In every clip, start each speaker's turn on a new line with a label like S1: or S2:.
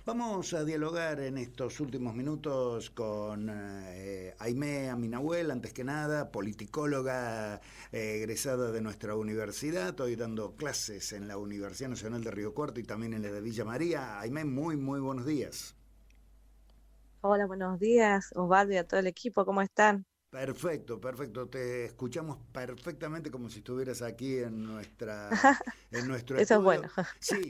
S1: Vamos a dialogar en estos últimos minutos con Aimé Aminahuel, antes que nada, politicóloga egresada de nuestra universidad, hoy dando clases en la Universidad Nacional de Río Cuarto y también en la de Villa María. Aimé, muy buenos días.
S2: Hola, buenos días, Osvaldo y a todo el equipo, ¿cómo están?
S1: Perfecto, te escuchamos perfectamente como si estuvieras aquí en nuestro
S2: Eso es bueno.
S1: estudio. Sí,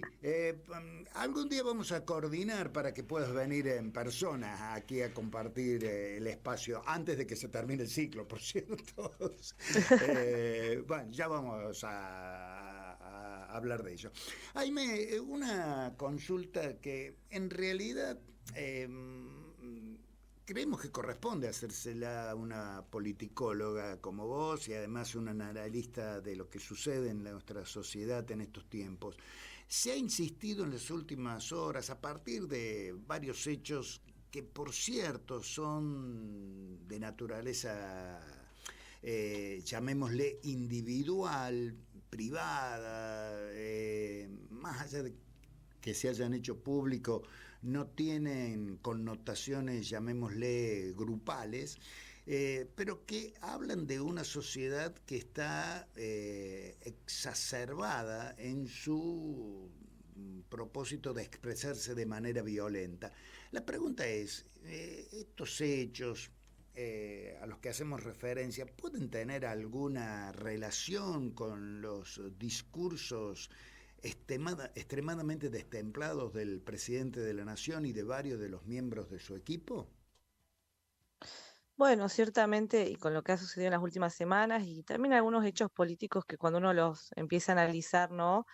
S1: algún día vamos a coordinar para que puedas venir en persona aquí a compartir el espacio antes de que se termine el ciclo, por cierto. Bueno, ya vamos a hablar de ello. Jaime, una consulta que en realidad creemos que corresponde hacérsela a una politicóloga como vos y además una analista de lo que sucede en nuestra sociedad en estos tiempos. Se ha insistido en las últimas horas, a partir de varios hechos que por cierto son de naturaleza, llamémosle individual, privada, más allá de que se hayan hecho público, no tienen connotaciones, llamémosle, grupales, pero que hablan de una sociedad que está exacerbada en su propósito de expresarse de manera violenta. La pregunta es, estos hechos a los que hacemos referencia, ¿pueden tener alguna relación con los discursos extremadamente destemplados del presidente de la Nación y de varios de los miembros de su equipo?
S2: Bueno, ciertamente, y con lo que ha sucedido en las últimas semanas, y también algunos hechos políticos que cuando uno los empieza a analizar, ¿no?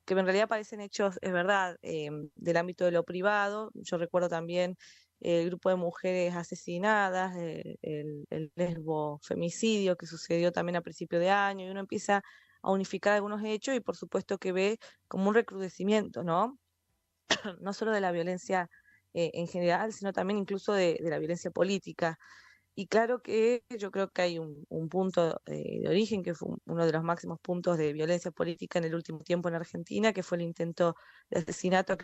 S2: Que en realidad parecen hechos, es verdad, del ámbito de lo privado. Yo recuerdo también el grupo de mujeres asesinadas, el lesbo femicidio que sucedió también a principio de año, y uno empieza a unificar algunos hechos y por supuesto que ve como un recrudecimiento, ¿no? No solo de la violencia en general, sino también incluso de la violencia política. Y claro que yo creo que hay un punto de origen, que fue uno de los máximos puntos de violencia política en el último tiempo en Argentina, que fue el intento de asesinato.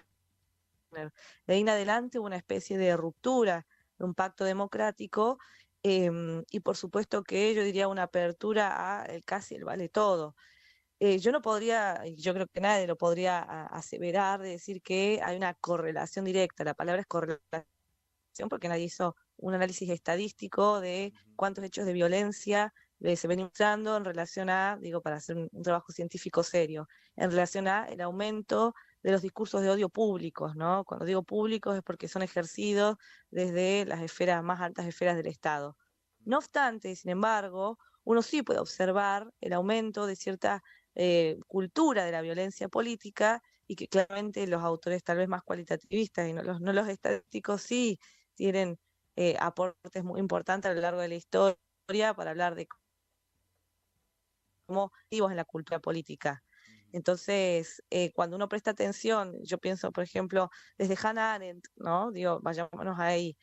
S2: De ahí en adelante hubo una especie de ruptura, de un pacto democrático, y por supuesto que yo diría una apertura a el casi el vale todo. Yo no podría, y yo creo que nadie lo podría aseverar, de decir que hay una correlación directa. La palabra es correlación porque nadie hizo un análisis estadístico de cuántos hechos de violencia se ven mostrando en relación a, digo, para hacer un trabajo científico serio, en relación a el aumento de los discursos de odio públicos, ¿no? Cuando digo públicos es porque son ejercidos desde las esferas más altas esferas del Estado. No obstante, sin embargo, uno sí puede observar el aumento de cierta cultura de la violencia política y que claramente los autores tal vez más cualitativistas y no los estadísticos sí tienen aportes muy importantes a lo largo de la historia para hablar de cómo vivos en la cultura política. Entonces, cuando uno presta atención, yo pienso, por ejemplo, desde Hannah Arendt, ¿no? Digo, vayámonos ahí,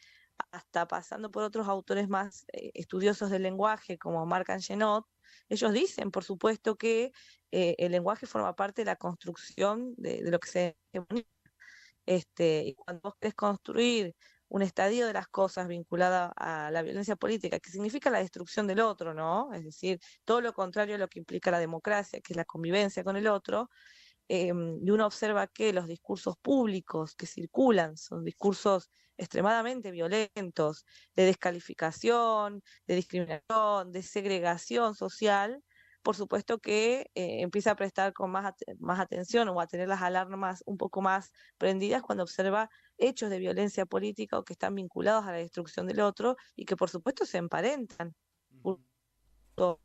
S2: hasta pasando por otros autores más estudiosos del lenguaje, como Marc Angenot, ellos dicen, por supuesto, que el lenguaje forma parte de la construcción de lo que se y cuando vos querés construir un estadio de las cosas vinculada a la violencia política, que significa la destrucción del otro, ¿no? Es decir, todo lo contrario a lo que implica la democracia, que es la convivencia con el otro, y uno observa que los discursos públicos que circulan son discursos extremadamente violentos, de descalificación, de discriminación, de segregación social. Por supuesto que empieza a prestar con más atención o a tener las alarmas un poco más prendidas cuando observa hechos de violencia política o que están vinculados a la destrucción del otro y que por supuesto se emparentan, ¿no?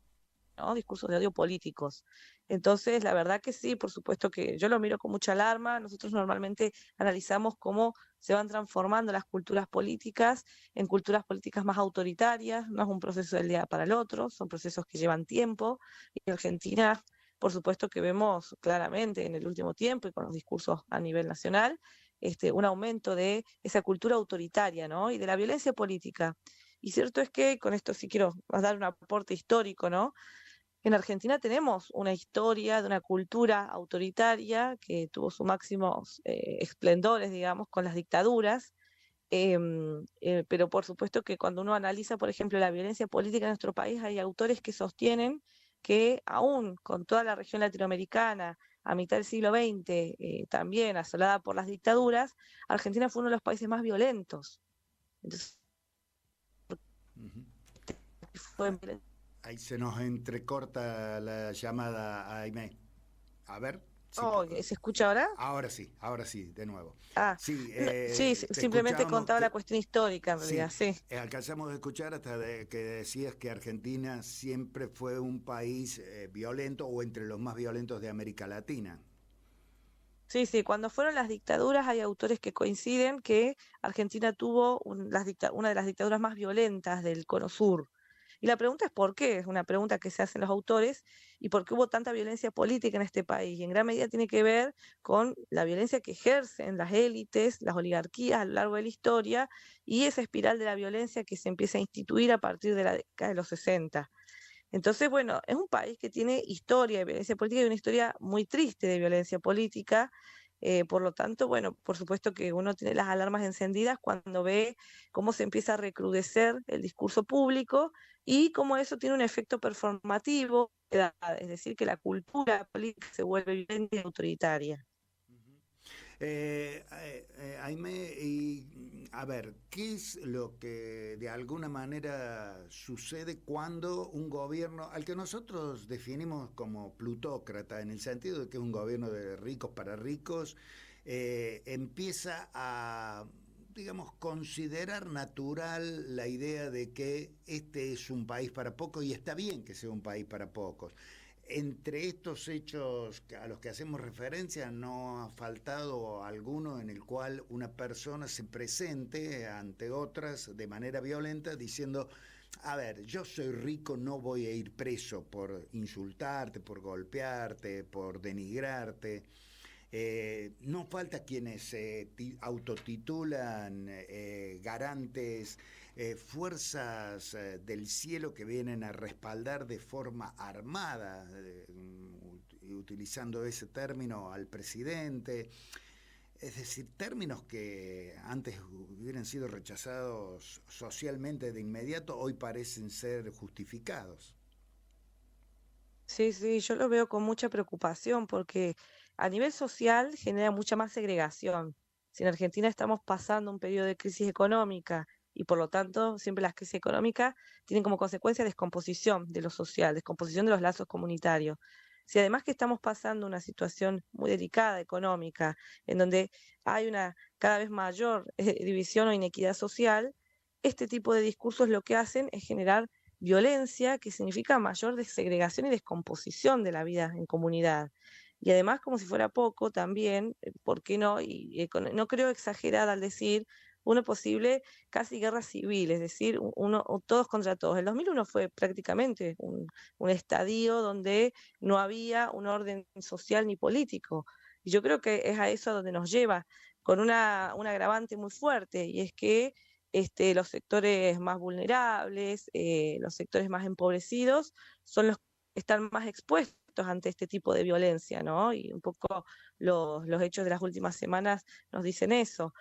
S2: Discursos de odio políticos. Entonces, la verdad que sí, por supuesto que yo lo miro con mucha alarma. Nosotros normalmente analizamos cómo se van transformando las culturas políticas en culturas políticas más autoritarias. No es un proceso del día para el otro, son procesos que llevan tiempo. Y en Argentina, por supuesto que vemos claramente en el último tiempo y con los discursos a nivel nacional, un aumento de esa cultura autoritaria, ¿no? Y de la violencia política. Y cierto es que, con esto sí quiero dar un aporte histórico, ¿no? En Argentina tenemos una historia de una cultura autoritaria que tuvo sus máximos esplendores, digamos, con las dictaduras, pero por supuesto que cuando uno analiza, por ejemplo, la violencia política en nuestro país, hay autores que sostienen que aún con toda la región latinoamericana, a mitad del siglo XX, también asolada por las dictaduras, Argentina fue uno de los países más violentos. Entonces,
S1: Ujú.
S2: fue...
S1: Ahí se nos entrecorta la llamada, Aimé. A ver, si
S2: Oh, ¿se escucha ahora?
S1: ahora sí, de nuevo.
S2: Ah,
S1: Sí,
S2: sí,
S1: te
S2: simplemente
S1: escuchábamos
S2: contaba la
S1: que,
S2: cuestión histórica en
S1: sí,
S2: realidad, sí.
S1: alcanzamos a escuchar hasta que decías que Argentina siempre fue un país violento o entre los más violentos de América Latina.
S2: Sí, sí, cuando fueron las dictaduras hay autores que coinciden que Argentina tuvo una de las dictaduras más violentas del Cono Sur. Y la pregunta es por qué, es una pregunta que se hacen los autores, y por qué hubo tanta violencia política en este país. Y en gran medida tiene que ver con la violencia que ejercen las élites, las oligarquías a lo largo de la historia, y esa espiral de la violencia que se empieza a instituir a partir de la década de los 60. Entonces, bueno, es un país que tiene historia de violencia política y una historia muy triste de violencia política. Por lo tanto, bueno, por supuesto que uno tiene las alarmas encendidas cuando ve cómo se empieza a recrudecer el discurso público y cómo eso tiene un efecto performativo, es decir, que la cultura política se vuelve violenta y autoritaria.
S1: Aime, y a ver, ¿qué es lo que de alguna manera sucede cuando un gobierno, al que nosotros definimos como plutócrata, en el sentido de que es un gobierno de ricos para ricos, empieza a, digamos, considerar natural la idea de que este es un país para pocos y está bien que sea un país para pocos? Entre estos hechos a los que hacemos referencia, no ha faltado alguno en el cual una persona se presente ante otras de manera violenta diciendo, a ver, yo soy rico, no voy a ir preso por insultarte, por golpearte, por denigrarte. No falta quienes se autotitulan garantes, fuerzas del cielo que vienen a respaldar de forma armada, utilizando ese término, al presidente. Es decir, términos que antes hubieran sido rechazados socialmente de inmediato, hoy parecen ser justificados.
S2: Sí, sí, yo lo veo con mucha preocupación porque a nivel social genera mucha más segregación. Si en Argentina estamos pasando un periodo de crisis económica y por lo tanto siempre las crisis económicas tienen como consecuencia descomposición de lo social, descomposición de los lazos comunitarios. Si además que estamos pasando una situación muy delicada económica, en donde hay una cada vez mayor división o inequidad social, este tipo de discursos lo que hacen es generar violencia, que significa mayor desegregación y descomposición de la vida en comunidad. Y además, como si fuera poco, también, ¿por qué no? No creo exagerar al decir una posible casi guerra civil, es decir, todos contra todos. El 2001 fue prácticamente un estadio donde no había un orden social ni político. Y yo creo que es a eso a donde nos lleva, con un agravante muy fuerte, y es que los sectores más vulnerables, los sectores más empobrecidos, son los que están más expuestos ante este tipo de violencia, ¿no? Y un poco los hechos de las últimas semanas nos dicen eso.